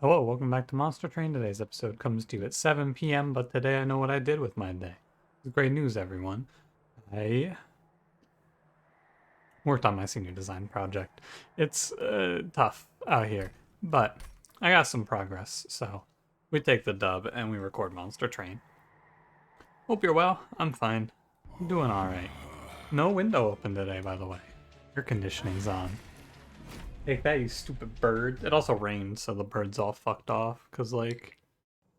Hello, welcome back to Monster Train. Today's episode comes to you at 7 p.m., but today I know what I did with my day. It's great news, everyone. I worked on my senior design project. It's tough out here, but I got some progress, so we take the dub and we record Monster Train. Hope you're well. I'm fine. I'm doing alright. No window open today, by the way. Air conditioning's on. Take that, you stupid bird. It also rained, so the bird's all fucked off. Cause, like,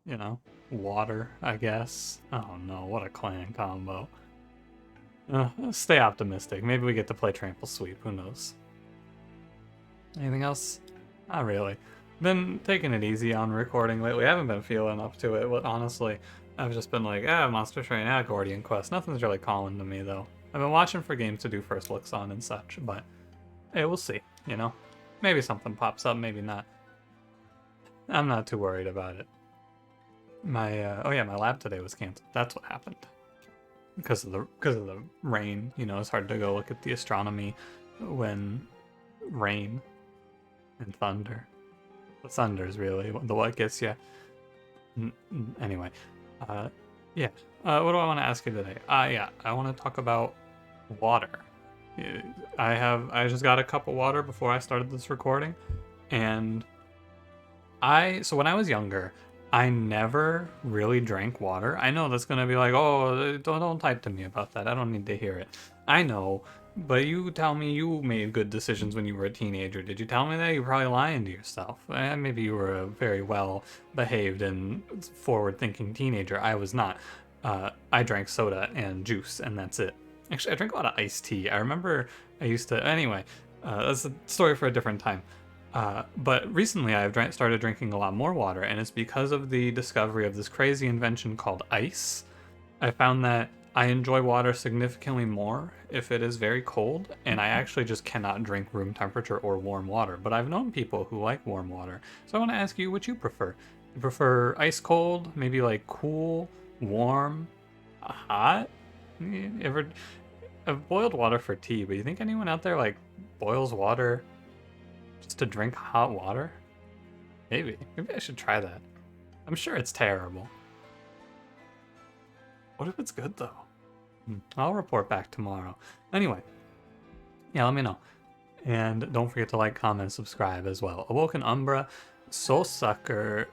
you know, water, I guess. Oh no, what a clan combo. Stay optimistic. Maybe we get to play Trample Sweep. Who knows? Anything else? Not really. Been taking it easy on recording lately. I haven't been feeling up to it. But honestly, I've just been like, Monster Train, Guardian Quest. Nothing's really calling to me, though. I've been watching for games to do first looks on and such, but hey, we'll see, you know? Maybe something pops up, maybe not. I'm not too worried about it. My my lab today was canceled. That's what happened. Because of the rain, you know, it's hard to go look at the astronomy when rain and thunder. The thunder's really the what gets you. Anyway, yeah. What do I want to ask you today? I want to talk about water. I just got a cup of water before I started this recording, and so when I was younger, I never really drank water. I know that's gonna be like, oh, don't type to me about that. I don't need to hear it. I know, but you tell me you made good decisions when you were a teenager. Did you tell me that? You're probably lying to yourself. Maybe you were a very well-behaved and forward-thinking teenager. I was not. I drank soda and juice, and that's it. Actually, I drink a lot of iced tea. I remember I used to... Anyway, that's a story for a different time. But recently I've started drinking a lot more water, and it's because of the discovery of this crazy invention called ice. I found that I enjoy water significantly more if it is very cold, and I actually just cannot drink room temperature or warm water. But I've known people who like warm water. So I want to ask you what you prefer. You prefer ice cold, maybe like cool, warm, hot? I've boiled water for tea, but you think anyone out there like boils water just to drink hot water? Maybe I should try that. I'm sure it's terrible. What if it's good though? I'll report back tomorrow. Anyway, yeah, let me know. And don't forget to like, comment, subscribe as well. Awoken, Umbra, Soul Sucker,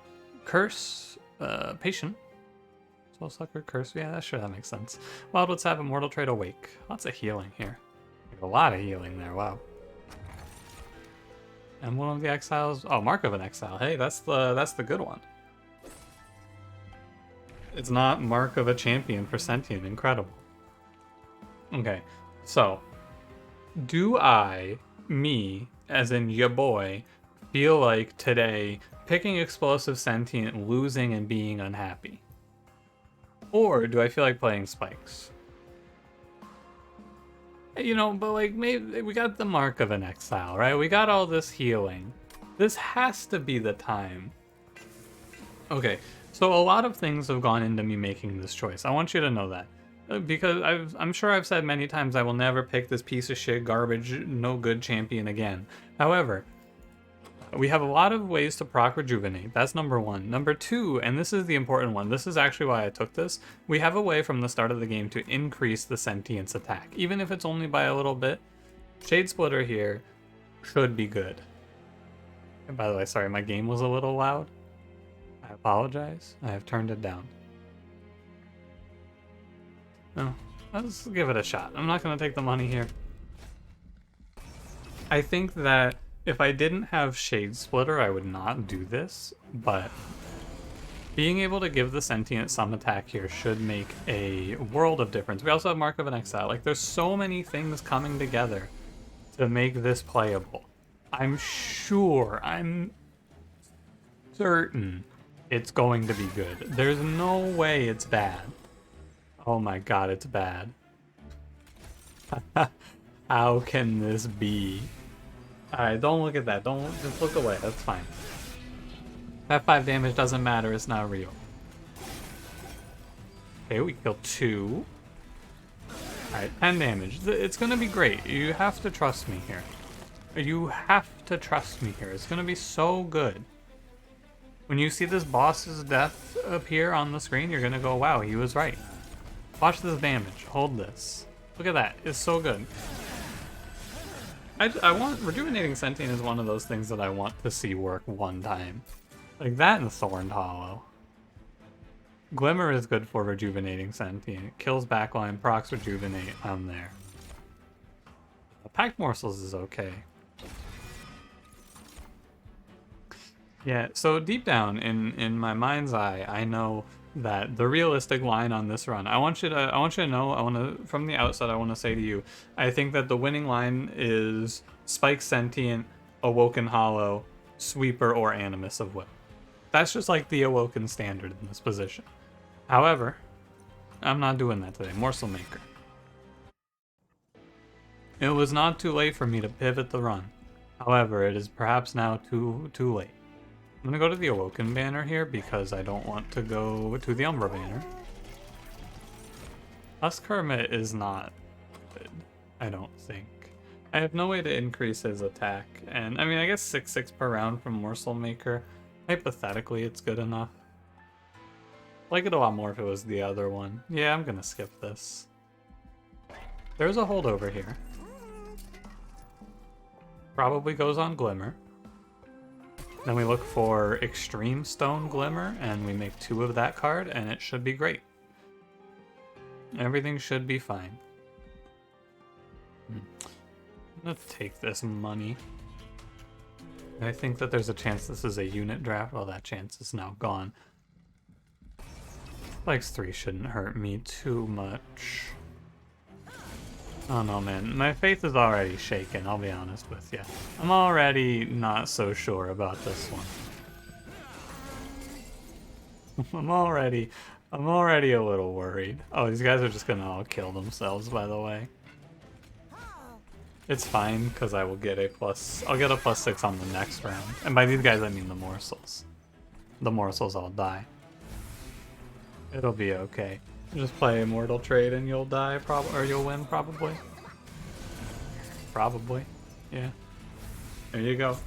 Curse, Patient. Soul Sucker, Curse, yeah, sure, that makes sense. Wildwood Sap, Immortal Trait, Awake. Lots of healing here. Like a lot of healing there, wow. And one of the exiles, oh, Mark of an Exile. Hey, that's the good one. It's not Mark of a Champion for Sentient, incredible. Okay, so, do me, as in ya boy, feel like today picking Explosive Sentient, losing, and being unhappy? Or do I feel like playing Spikes? You know, but like, maybe we got the Mark of an Exile, right? We got all this healing. This has to be the time. Okay, so a lot of things have gone into me making this choice. I want you to know that. Because I'm sure I've said many times I will never pick this piece of shit, garbage, no good champion again. However, we have a lot of ways to proc Rejuvenate. That's number one. Number two, and this is the important one, this is actually why I took this, we have a way from the start of the game to increase the Sentience attack. Even if it's only by a little bit, Shade Splitter here should be good. And by the way, sorry, my game was a little loud. I apologize. I have turned it down. No, let's give it a shot. I'm not going to take the money here. I think that if I didn't have Shade Splitter, I would not do this, but being able to give the Sentient some attack here should make a world of difference. We also have Mark of an Exile. Like, there's so many things coming together to make this playable. I'm certain it's going to be good. There's no way it's bad. Oh my god, it's bad. How can this be? Alright, don't look at that. Just look away. That's fine. That 5 damage doesn't matter. It's not real. Okay, we killed 2. Alright, 10 damage. It's gonna be great. You have to trust me here. You have to trust me here. It's gonna be so good. When you see this boss's death appear on the screen, you're gonna go, wow, he was right. Watch this damage. Hold this. Look at that. It's so good. I want... Rejuvenating Sentient is one of those things that I want to see work one time. Like that and Thorned Hollow. Glimmer is good for Rejuvenating Sentient. It kills backline, procs Rejuvenate. I'm there. Packed Morsels is okay. Yeah, so deep down in my mind's eye, I know that the realistic line on this run, I want you to know, from the outset, I want to say to you, I think that the winning line is Spike Sentient, Awoken Hollow, Sweeper, or Animus of Will. That's just like the Awoken standard in this position. However, I'm not doing that today. Morsel Maker. It was not too late for me to pivot the run. However, it is perhaps now too late. I'm gonna go to the Awoken banner here because I don't want to go to the Umbra banner. Husk Hermit is not good, I don't think. I have no way to increase his attack, and I mean, I guess 6/6 per round from Morsel Maker. Hypothetically, it's good enough. I'd like it a lot more if it was the other one. Yeah, I'm gonna skip this. There's a holdover here. Probably goes on Glimmer. Then we look for Extreme Stone Glimmer, and we make 2 of that card, and it should be great. Everything should be fine. Let's take this money. I think that there's a chance this is a unit draft. Well, that chance is now gone. Flex 3 shouldn't hurt me too much. Oh no, man. My faith is already shaken, I'll be honest with you. I'm already not so sure about this one. I'm already a little worried. Oh, these guys are just gonna all kill themselves, by the way. It's fine, because I will get I'll get a +6 on the next round. And by these guys, I mean the morsels. The morsels all die. It'll be okay. Just play Immortal Trade and you'll die, or you'll win, probably. Probably, yeah. There you go.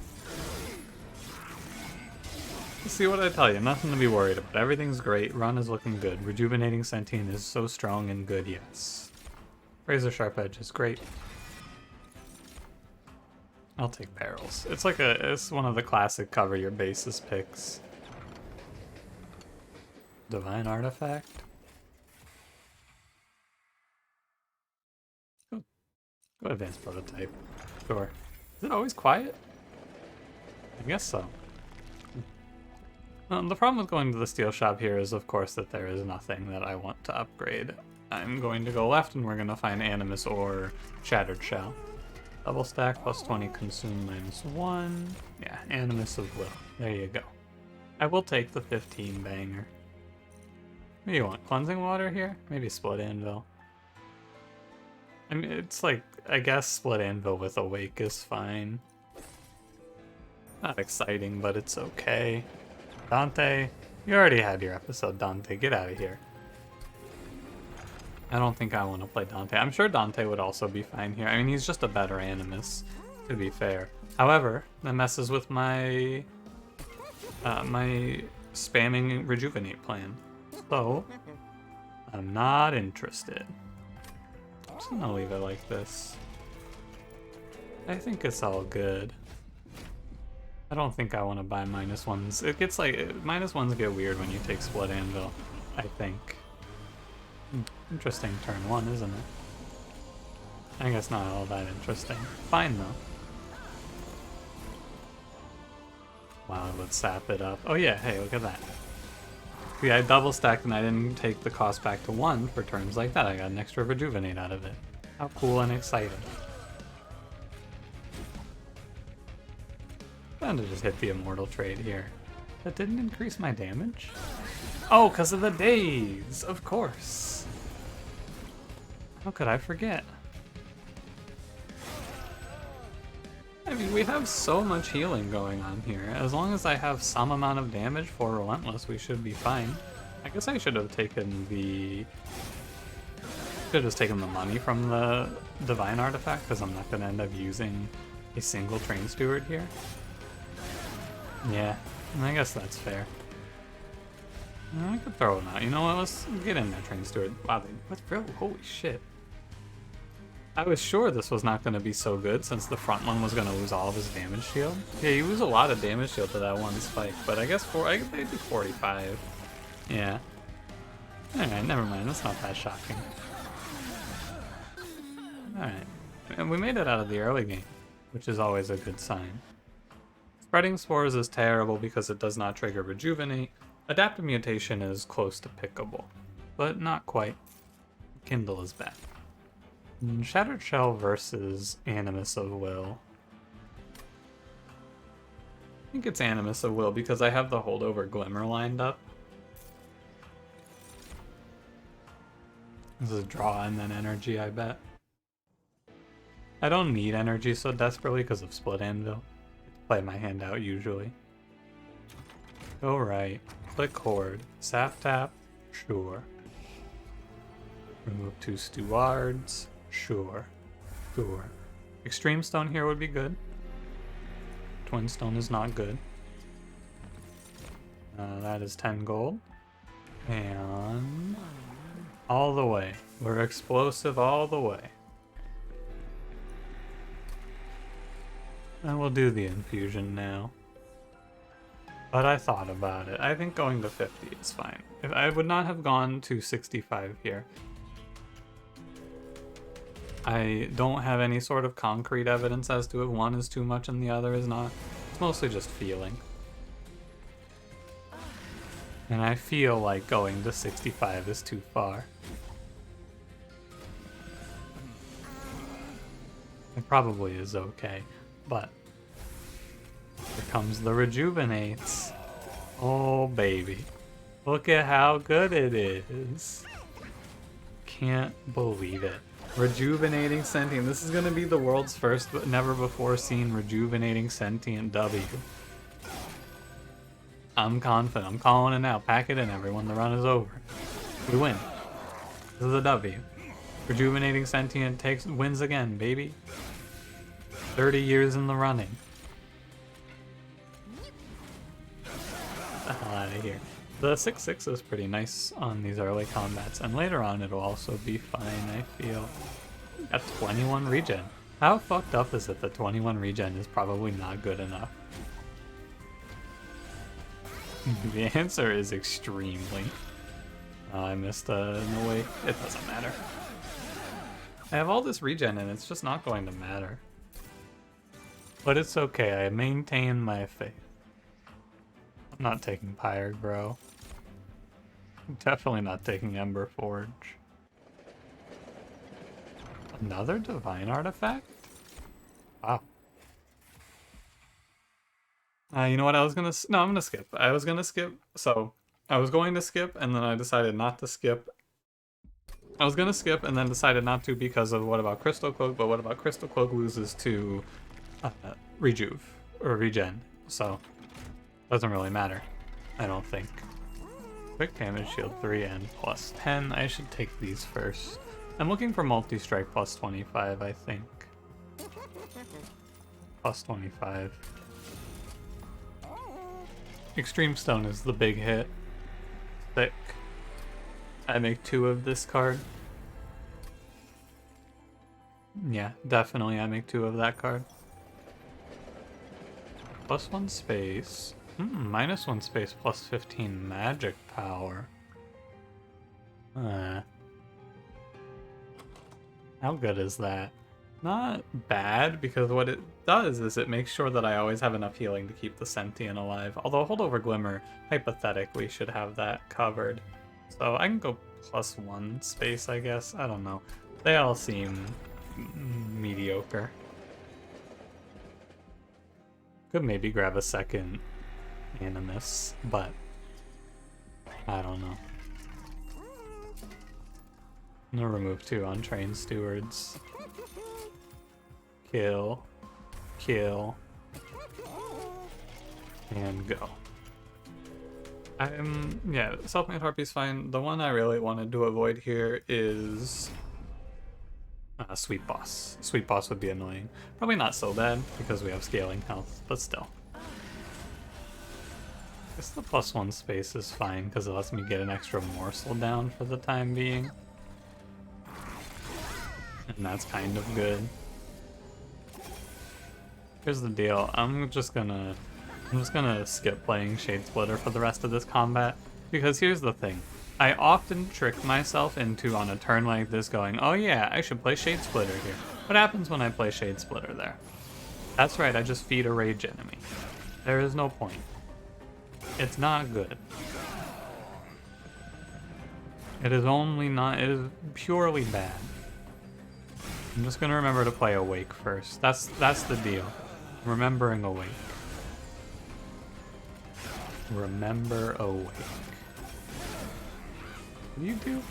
See what I tell you, nothing to be worried about. Everything's great, run is looking good. Rejuvenating Sentient is so strong and good, yes. Razor Sharp Edge is great. I'll take Perils. It's one of the classic cover your bases picks. Divine Artifact. Go Advanced Prototype. Sure. Is it always quiet? I guess so. The problem with going to the steel shop here is, of course, that there is nothing that I want to upgrade. I'm going to go left and we're going to find Animus or Shattered Shell. Double stack, +20, consume -1. Yeah, Animus of Will. There you go. I will take the 15 banger. What do you want? Cleansing Water here? Maybe Split Anvil. I mean, it's like, I guess Split Anvil with Awake is fine. Not exciting, but it's okay. Dante, you already had your episode, Dante. Get out of here. I don't think I want to play Dante. I'm sure Dante would also be fine here. I mean, he's just a better Animus, to be fair. However, that messes with my my spamming Rejuvenate plan. So, I'm not interested. I'm just gonna leave it like this. I think it's all good. I don't think I want to buy -1s. It gets like, -1s get weird when you take Split Anvil, I think. Interesting turn 1, isn't it? I guess not all that interesting. Fine though. Wow, let's sap it up. Oh yeah, hey, look at that. See, I double stacked and I didn't take the cost back to 1 for turns like that. I got an extra Rejuvenate out of it. How cool and exciting. I'm gonna just hit the Immortal Trade here. That didn't increase my damage? Oh, because of the days! Of course! How could I forget? I mean, we have so much healing going on here. As long as I have some amount of damage for Relentless, we should be fine. I guess I should have taken the... Should have just taken the money from the Divine Artifact, because I'm not going to end up using a single Train Steward here. Yeah, I guess that's fair. I could throw him out. You know what? Let's get in there, Train Steward. Wow, what's real? Holy shit. I was sure this was not going to be so good since the front one was going to lose all of his damage shield. Yeah, you lose a lot of damage shield to that one spike, but I guess they do 45. Yeah. Alright, never mind. That's not that shocking. Alright. And we made it out of the early game, which is always a good sign. Spreading Spores is terrible because it does not trigger Rejuvenate. Adaptive Mutation is close to pickable, but not quite. Kindle is bad. Shattered Shell versus Animus of Will. I think it's Animus of Will because I have the Holdover Glimmer lined up. This is draw and then energy, I bet. I don't need energy so desperately because of Split Anvil. I play my hand out usually. Go right. Click Horde. Sap Tap. Sure. Remove 2 Stewards. Sure. Sure. Extreme Stone here would be good. Twin Stone is not good. That is 10 gold. And all the way. We're explosive all the way. And we'll do the infusion now. But I thought about it. I think going to 50 is fine. If I would not have gone to 65 here. I don't have any sort of concrete evidence as to if one is too much and the other is not. It's mostly just feeling. And I feel like going to 65 is too far. It probably is okay, but here comes the Rejuvenates. Oh baby. Look at how good it is. Can't believe it. Rejuvenating Sentient. This is going to be the world's first but never before seen Rejuvenating Sentient W. I'm confident. I'm calling it now. Pack it in, everyone. The run is over. We win. This is a W. Rejuvenating Sentient wins again, baby. 30 years in the running. Get the hell out of here. The 6/6 is pretty nice on these early combats, and later on it'll also be fine, I feel. At 21 regen. How fucked up is it that 21 regen is probably not good enough? The answer is extremely. I missed no way. It doesn't matter. I have all this regen and it's just not going to matter. But it's okay, I maintain my faith. I'm not taking Pyre, bro. Definitely not taking Ember Forge. Another Divine Artifact? Wow. You know what, I'm gonna skip. I was gonna skip, so I was going to skip and then I decided not to skip. I was gonna skip and then decided not to because of what about Crystal Cloak, but what about Crystal Cloak loses to Rejuve, or Regen, so doesn't really matter, I don't think. Quick damage shield 3 and plus 10. I should take these first. I'm looking for multi-strike plus 25, I think. Plus 25. Extreme Stone is the big hit. Thick. I make 2 of this card. Yeah, definitely I make 2 of that card. Plus 1 space. Minus 1 space, plus 15 magic power. How good is that? Not bad, because what it does is it makes sure that I always have enough healing to keep the Sentient alive. Although Holdover Glimmer, hypothetically, should have that covered. So I can go plus 1 space, I guess. I don't know. They all seem mediocre. Could maybe grab a second Animus, but I don't know. I'm gonna remove 2 on Train Stewards. Kill. Kill. And go. Yeah, Self-Made Harpy's fine. The one I really wanted to avoid here is Sweet Boss. Sweet Boss would be annoying. Probably not so bad because we have scaling health, but still. Guess the +1 space is fine because it lets me get an extra morsel down for the time being. And that's kind of good. Here's the deal. I'm just gonna skip playing Shade Splitter for the rest of this combat, because here's the thing. I often trick myself into, on a turn like this, going, oh yeah, I should play Shade Splitter here. What happens when I play Shade Splitter there? That's right, I just feed a rage enemy. There is no point. It's not good. It is purely bad. I'm just gonna remember to play Awake first. That's the deal. Remembering Awake. Remember Awake. What do you do?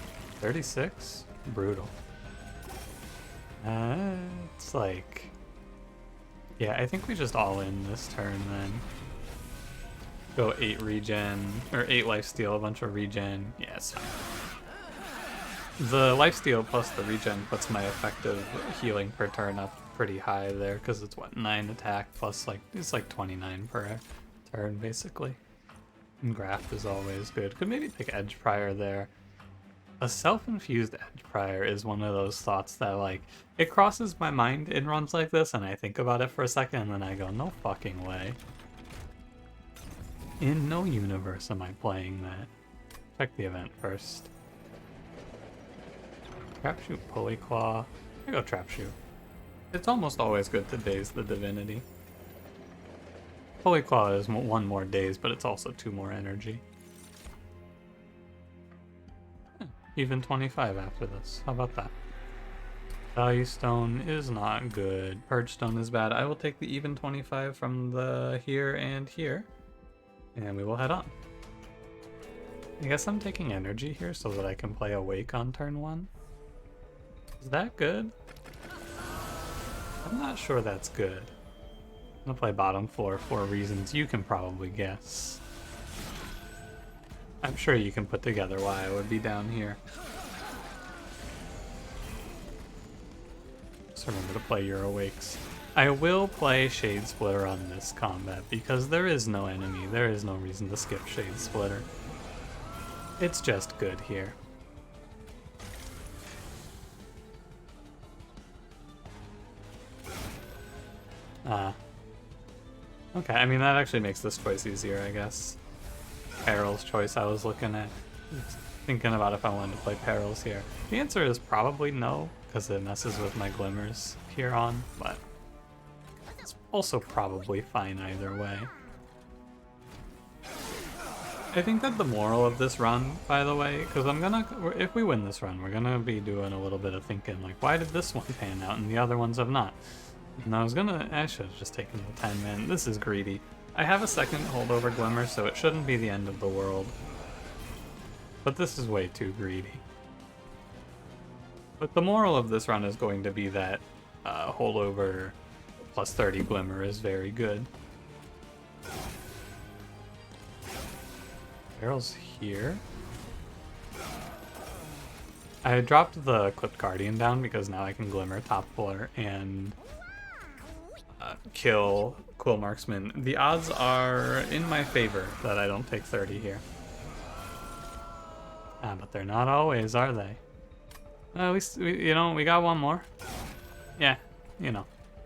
36? Brutal. It's like... Yeah, I think we just all in this turn then. Go 8 regen, or 8 lifesteal, a bunch of regen. Yeah, it's fine. The lifesteal plus the regen puts my effective healing per turn up pretty high there, because it's what, 9 attack plus like, it's like 29 per turn basically. And Graft is always good. Could maybe pick Edge Prior there. A self-infused Edge Prior is one of those thoughts that, like, it crosses my mind in runs like this, and I think about it for a second, and then I go, no fucking way. In no universe am I playing that. Check the event first. Trapshoot, Pulley Claw. I go Trapshoot. It's almost always good to daze the Divinity. Pulley Claw is 1 more daze, but it's also 2 more energy. Even 25 after this. How about that? Value Stone is not good. Purge Stone is bad. I will take the even 25 from the here and here. And we will head on. I guess I'm taking energy here so that I can play Awake on turn 1. Is that good? I'm not sure that's good. I'm gonna play bottom floor for reasons you can probably guess. I'm sure you can put together why I would be down here. Just remember to play your Awakes. I will play Shade Splitter on this combat because there is no enemy. There is no reason to skip Shade Splitter. It's just good here. Okay, I mean that actually makes this choice easier, I guess. Peril's choice I was looking at. Thinking about if I wanted to play Perils here. The answer is probably no, because it messes with my glimmers here on, but it's also probably fine either way. I think that the moral of this run, by the way, because if we win this run, we're gonna be doing a little bit of thinking, like, why did this one pan out and the other ones have not? And I should have just taken the 10 man. This is greedy. I have a second holdover glimmer, so it shouldn't be the end of the world. But this is way too greedy. But the moral of this run is going to be that holdover plus 30 glimmer is very good. Barrel's here. I dropped the Clipped Guardian down because now I can glimmer top floor and kill Quill Marksman. The odds are in my favor that I don't take 30 here. But they're not always, are they? At least, we got one more. Yeah,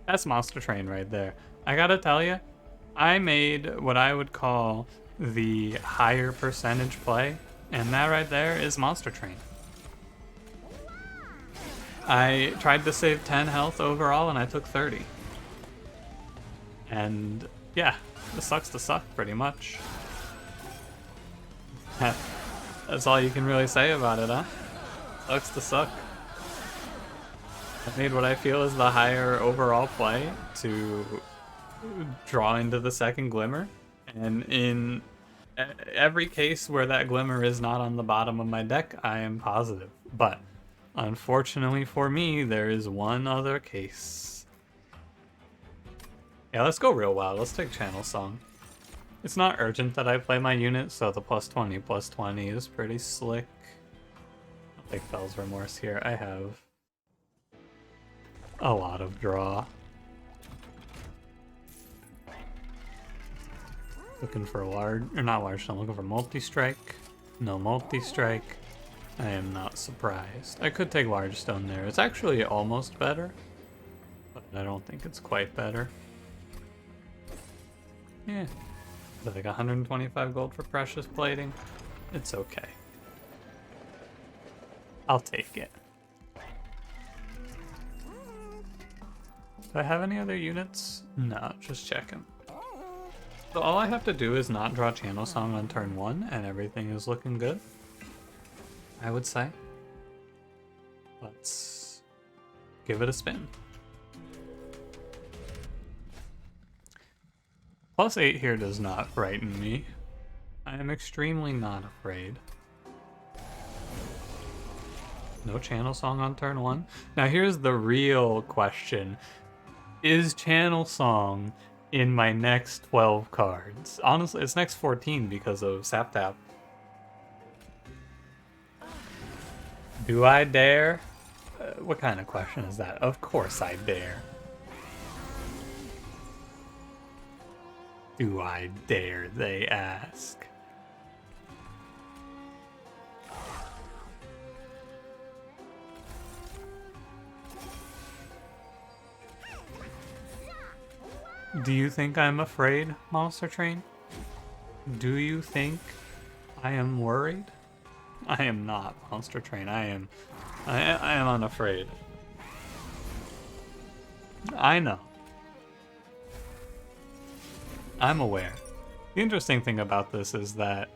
that's Monster Train right there. I gotta tell you, I made what I would call the higher percentage play, and that right there is Monster Train. I tried to save 10 health overall, and I took 30. And yeah, this sucks to suck, pretty much. That's all you can really say about it, huh? Sucks to suck. I made what I feel is the higher overall play to draw into the second glimmer. And in every case where that glimmer is not on the bottom of my deck, I am positive. But unfortunately for me, there is one other case. Yeah, let's go real wild. Let's take Channel Song. It's not urgent that I play my unit, so the +20/+20 is pretty slick. I'll take Fell's Remorse here. I have a lot of draw. Looking for a large, or not large stone, looking for multi-strike. No multi-strike. I am not surprised. I could take large stone there. It's actually almost better, but I don't think it's quite better. Yeah. Like 125 gold for precious plating. It's okay. I'll take it. Do I have any other units? No, just checking. So all I have to do is not draw Channel Song on turn 1 and everything is looking good, I would say. Let's give it a spin. +8 here does not frighten me. I am extremely not afraid. No Channel Song on turn 1. Now here's the real question. Is Channel Song in my next 12 cards? Honestly, it's next 14 because of Sap Tap. Do I dare? What kind of question is that? Of course I dare. Do I dare, they ask. Do you think I'm afraid, Monster Train? Do you think I am worried? I am not, Monster Train. I am unafraid. I know. I'm aware. The interesting thing about this is that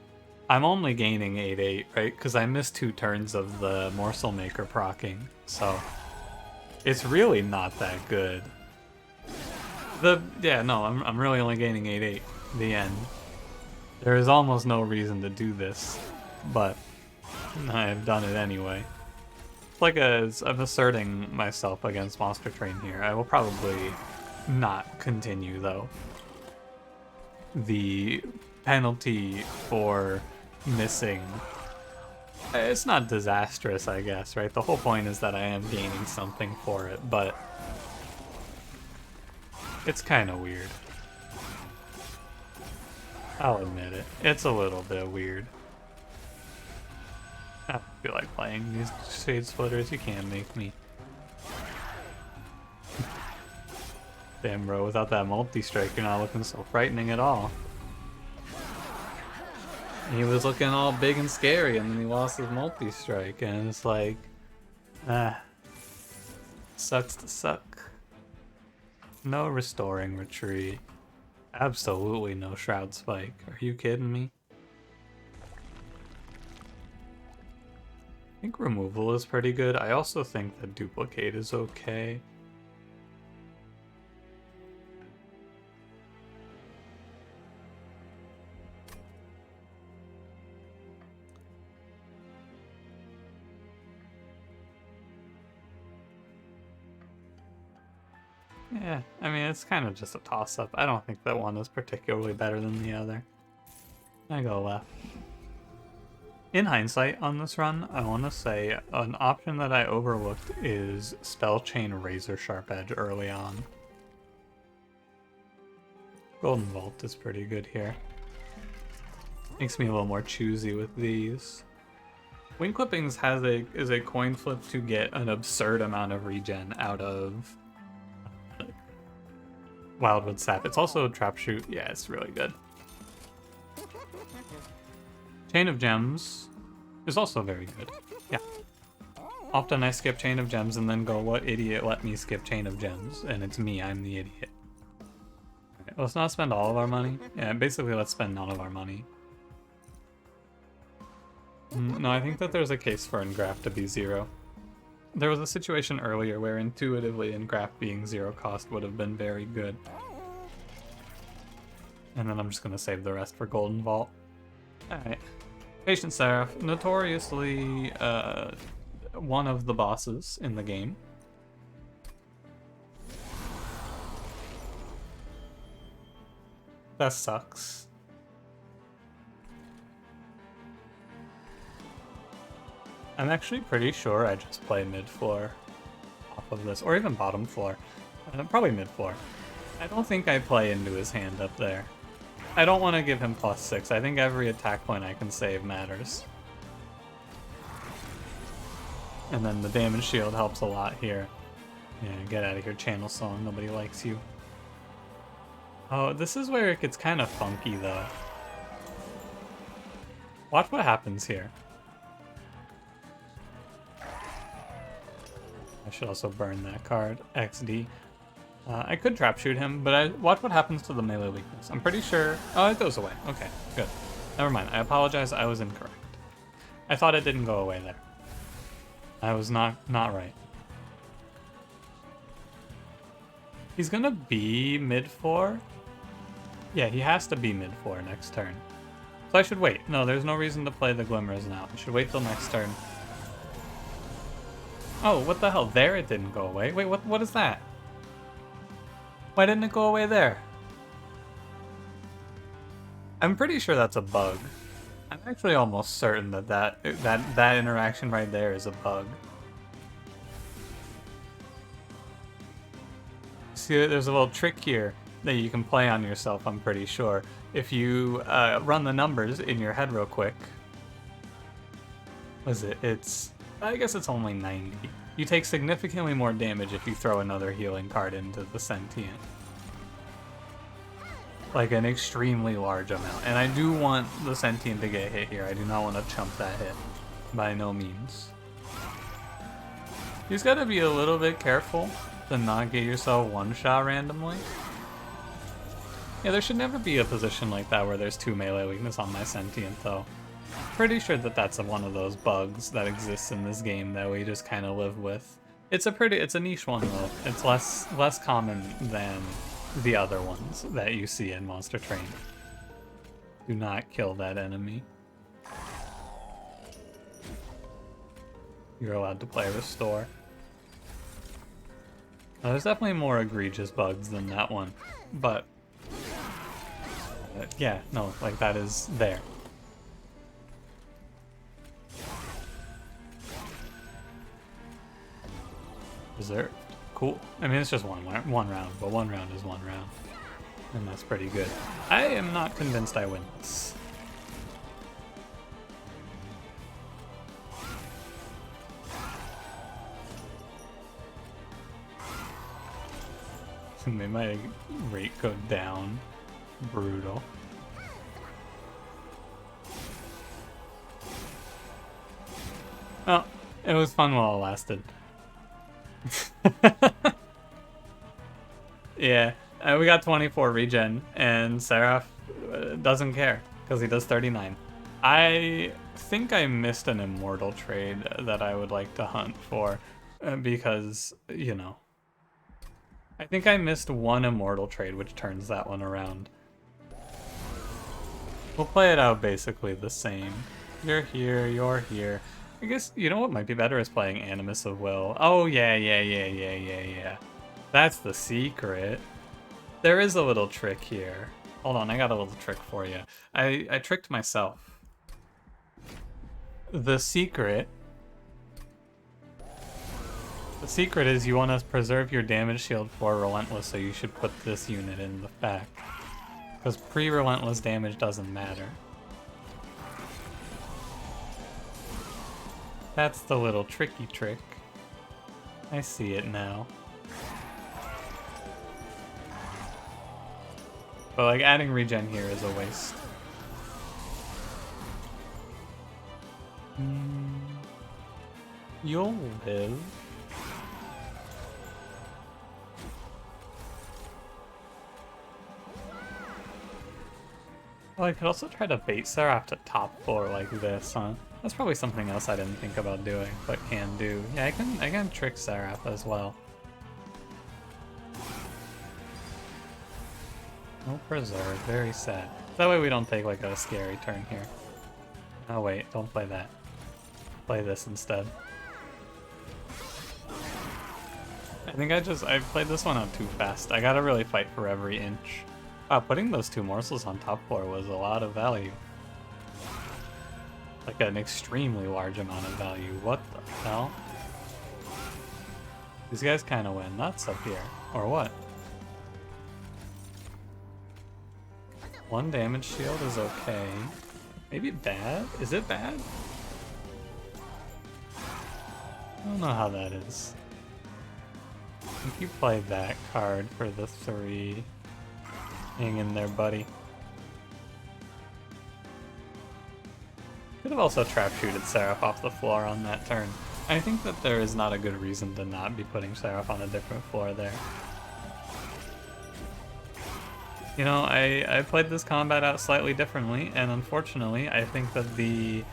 I'm only gaining 8/8, right? Because I missed 2 turns of the Morsel Maker proccing, so it's really not that good. I'm really only gaining 8/8. The end. There is almost no reason to do this, but I've done it anyway. It's like I'm asserting myself against Monster Train here. I will probably not continue though. The penalty for missing, it's not disastrous, I guess, right? The whole point is that I am gaining something for it, but it's kind of weird. I'll admit it. It's a little bit weird. I don't feel like playing these Shade Splitters. You can't make me. Damn, bro, without that multi-strike, you're not looking so frightening at all. He was looking all big and scary, and then he lost his multi-strike, and it's like, sucks to suck. No restoring retreat. Absolutely no Shroud Spike. Are you kidding me? I think removal is pretty good. I also think that duplicate is okay. Yeah, I mean, it's kind of just a toss-up. I don't think that one is particularly better than the other. I go left. In hindsight on this run, I want to say an option that I overlooked is Spell Chain Razor Sharp Edge early on. Golden Vault is pretty good here. Makes me a little more choosy with these. Wing Clippings is a coin flip to get an absurd amount of regen out of Wildwood Sap. It's also a Trap Shoot. Yeah, it's really good. Chain of Gems is also very good. Yeah. Often I skip Chain of Gems and then go, what idiot let me skip Chain of Gems? And it's me, I'm the idiot. Right, let's not spend all of our money. Yeah, basically let's spend none of our money. No, I think that there's a case for Engraft to be 0. There was a situation earlier where intuitively Engraft being 0 cost would have been very good. And then I'm just going to save the rest for Golden Vault. Alright. Patient Seraph, notoriously one of the bosses in the game. That sucks. I'm actually pretty sure I just play mid-floor off of this, or even bottom floor. Probably mid-floor. I don't think I play into his hand up there. I don't want to give him +6. I think every attack point I can save matters. And then the damage shield helps a lot here. Yeah, get out of here, Channel Song. Nobody likes you. Oh, this is where it gets kind of funky, though. Watch what happens here. I should also burn that card. XD. I could trap shoot him, but watch what happens to the melee weakness. I'm pretty sure... Oh, it goes away. Okay, good. Never mind. I apologize. I was incorrect. I thought it didn't go away there. I was not right. He's gonna be mid-4? Yeah, he has to be mid-4 next turn. So I should wait. No, there's no reason to play the Glimmers now. I should wait till next turn. Oh, what the hell? There it didn't go away. Wait, what is that? Why didn't it go away there? I'm pretty sure that's a bug. I'm actually almost certain that interaction right there is a bug. See, there's a little trick here that you can play on yourself, I'm pretty sure. If you run the numbers in your head real quick. What is it? I guess it's only 90. You take significantly more damage if you throw another healing card into the Sentient. Like an extremely large amount. And I do want the Sentient to get hit here. I do not want to chump that hit. By no means. You just gotta be a little bit careful to not get yourself one-shot randomly. Yeah, there should never be a position like that where there's 2 melee weakness on my Sentient, though. Pretty sure that that's one of those bugs that exists in this game that we just kind of live with. It's a niche one, though. It's less common than the other ones that you see in monstertrain. Do not kill that enemy. You're allowed to play Restore. Now, there's definitely more egregious bugs than that one, but yeah, no, like that is there. Reserved. Cool. I mean, it's just one round, but one round is one round. And that's pretty good. I am not convinced I win this. They might rate go down. Brutal. Well, it was fun while it lasted. Yeah, we got 24 regen, and Seraph doesn't care, because he does 39. I think I missed an immortal trade that I would like to hunt for, because, you know, I think I missed one immortal trade, which turns that one around. We'll play it out basically the same. You're here, you're here. I guess, you know what might be better is playing Animus of Will. Oh, yeah. That's the secret. There is a little trick here. Hold on, I got a little trick for you. I tricked myself. The secret is you want to preserve your damage shield for Relentless, so you should put this unit in the back. Because pre-Relentless damage doesn't matter. That's the little tricky trick. I see it now. But like adding regen here is a waste. You'll live. Well, I could also try to bait Seraph to top 4 like this, huh? That's probably something else I didn't think about doing, but can do. Yeah, I can trick Seraph as well. No preserve, very sad. That way we don't take like a scary turn here. Oh wait, don't play that. Play this instead. I think I played this one out too fast. I gotta really fight for every inch. Wow, putting those 2 morsels on top 4 was a lot of value. Like an extremely large amount of value. What the hell? These guys kind of went nuts up here. Or what? 1 damage shield is okay. Maybe bad? Is it bad? I don't know how that is. I think you played that card for the 3. Hang in there, buddy. Could have also trap shooted Seraph off the floor on that turn. I think that there is not a good reason to not be putting Seraph on a different floor there. You know, I played this combat out slightly differently, and unfortunately, I think that the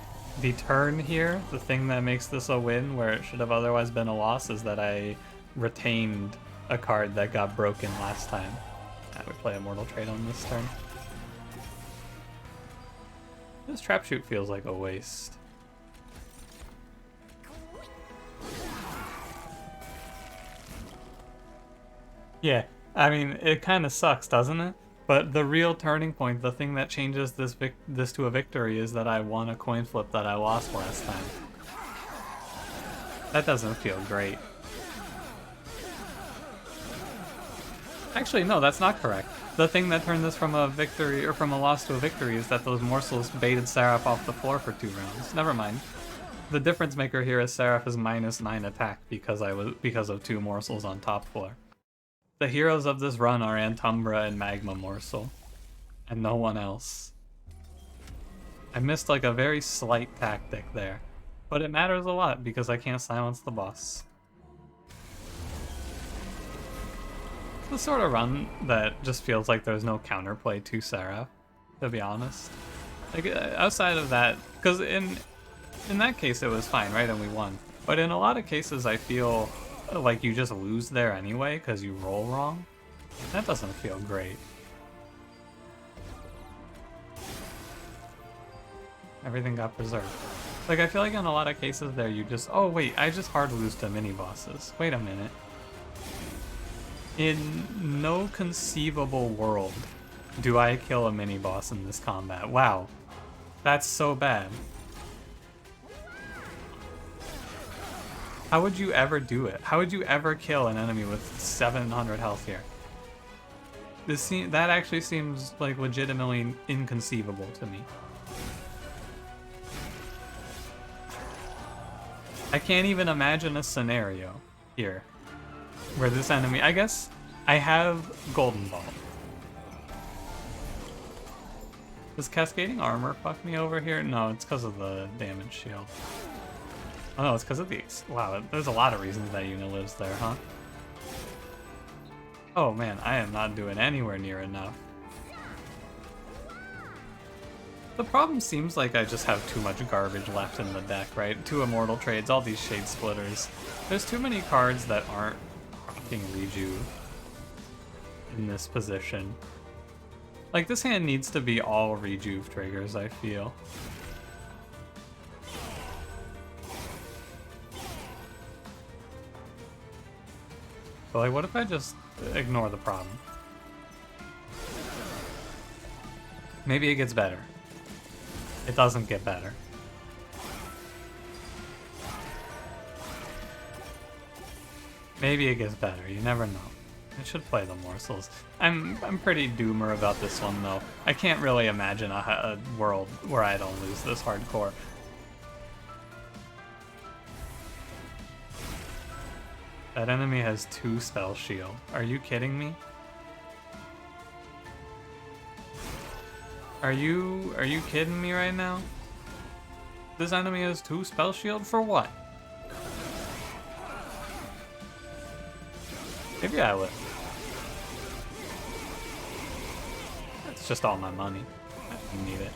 turn here, the thing that makes this a win where it should have otherwise been a loss, is that I retained a card that got broken last time. I would play Immortal Trade on this turn. This trap shoot feels like a waste. Yeah, I mean, it kind of sucks, doesn't it? But the real turning point, the thing that changes this to a victory, is that I won a coin flip that I lost last time. That doesn't feel great. Actually, no, that's not correct. The thing that turned this from a victory, or from a loss to a victory, is that those morsels baited Seraph off the floor for 2 rounds. Never mind. The difference maker here is Seraph is -9 attack because of 2 morsels on top floor. The heroes of this run are Umbra and Magma Morsel, and no one else. I missed like a very slight tactic there, but it matters a lot because I can't silence the boss. It's the sort of run that just feels like there's no counterplay to Seraph, to be honest. Like outside of that, because in that case it was fine, right, and we won. But in a lot of cases I feel like you just lose there anyway because you roll wrong. That doesn't feel great. Everything got preserved. Like, I feel like in a lot of cases there you just, oh wait, I just hard lose to mini bosses. Wait a minute. In no conceivable world do I kill a mini boss in this combat. Wow. That's so bad. How would you ever do it? How would you ever kill an enemy with 700 health here? That actually seems like legitimately inconceivable to me. I can't even imagine a scenario here where this enemy... I guess I have Golden Ball. Does Cascading Armor fuck me over here? No, it's because of the damage shield. Oh no, it's because of the... Wow, there's a lot of reasons that unit lives there, huh? Oh man, I am not doing anywhere near enough. The problem seems like I just have too much garbage left in the deck, right? 2 Immortal Trades, all these Shade Splitters. There's too many cards that aren't fucking Rejuve in this position. Like, this hand needs to be all Rejuve triggers, I feel. But like, what if I just ignore the problem? Maybe it gets better. It doesn't get better. Maybe it gets better, you never know. I should play the morsels. I'm pretty doomer about this one though. I can't really imagine a world where I don't lose this hardcore. That enemy has 2 spell shield. Are you kidding me? Are you kidding me right now? This enemy has 2 spell shield for what? Maybe I would. That's just all my money. I don't need it.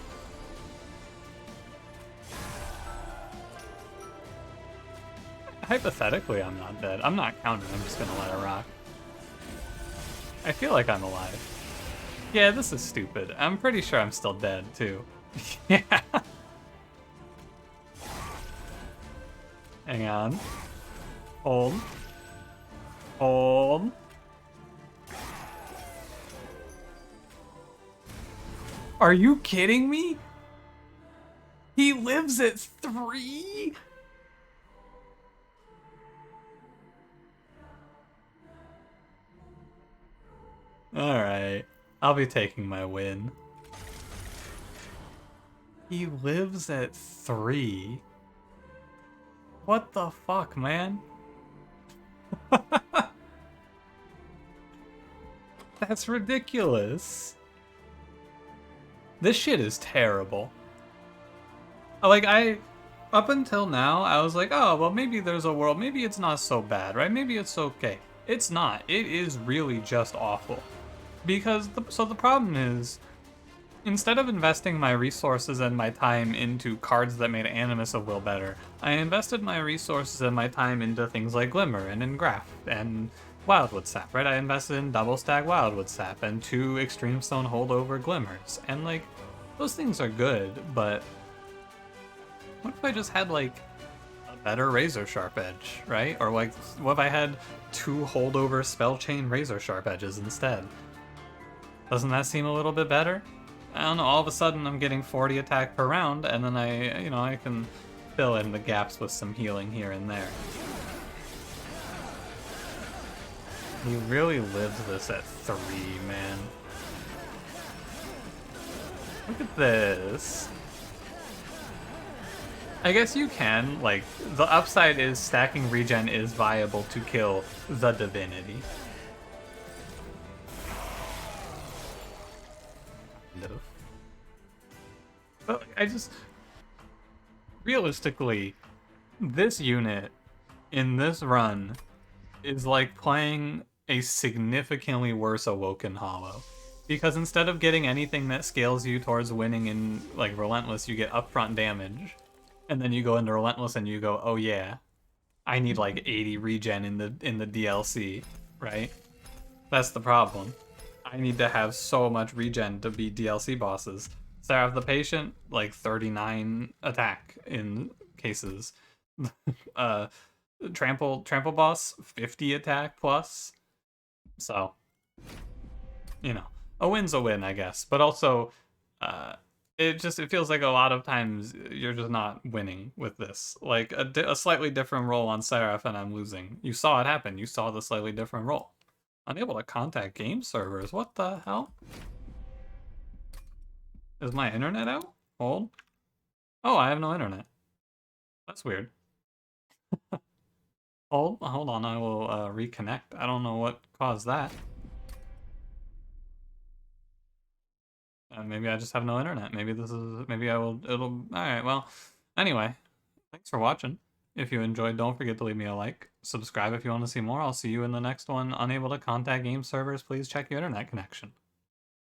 Hypothetically, I'm not dead. I'm not counting, I'm just gonna let it rock. I feel like I'm alive. Yeah, this is stupid. I'm pretty sure I'm still dead, too. Yeah. Hang on. Hold. Hold. Are you kidding me? He lives at 3? Alright. I'll be taking my win. He lives at 3. What the fuck, man? That's ridiculous. This shit is terrible. Like, up until now, I was like, oh, well, maybe there's a world, maybe it's not so bad, right? Maybe it's okay. It's not. It is really just awful. Because, so the problem is, instead of investing my resources and my time into cards that made Animus of Will better, I invested my resources and my time into things like Glimmer and Engraft and Wildwood Sap, right? I invested in double stack Wildwood Sap and 2 Extreme Stone holdover Glimmers. And, like, those things are good, but what if I just had, like, a better Razor Sharp Edge, right? Or, like, what if I had 2 holdover Spell Chain Razor Sharp Edges instead? Doesn't that seem a little bit better? I don't know, all of a sudden I'm getting 40 attack per round, and then I can fill in the gaps with some healing here and there. He really lives this at 3, man. Look at this. I guess you can, like, the upside is stacking regen is viable to kill the Divinity. But I just, realistically, this unit in this run is like playing a significantly worse Awoken Hollow. Because instead of getting anything that scales you towards winning in, like, Relentless, you get upfront damage. And then you go into Relentless and you go, oh yeah, I need like 80 regen in the DLC, right? That's the problem. I need to have so much regen to beat DLC bosses. Sarah the Patient, like 39 attack in cases. Trample boss, 50 attack plus. So, you know, a win's a win, I guess. But also, it feels like a lot of times you're just not winning with this. Like a slightly different roll on Seraph and I'm losing. You saw it happen. You saw the slightly different roll. Unable to contact game servers. What the hell? Is my internet out? Hold. Oh, I have no internet. That's weird. Hold on. I will reconnect. I don't know what caused that. Maybe I just have no internet. Maybe it'll, alright, well, anyway, thanks for watching. If you enjoyed, don't forget to leave me a like. Subscribe if you want to see more. I'll see you in the next one. Unable to contact game servers, please check your internet connection.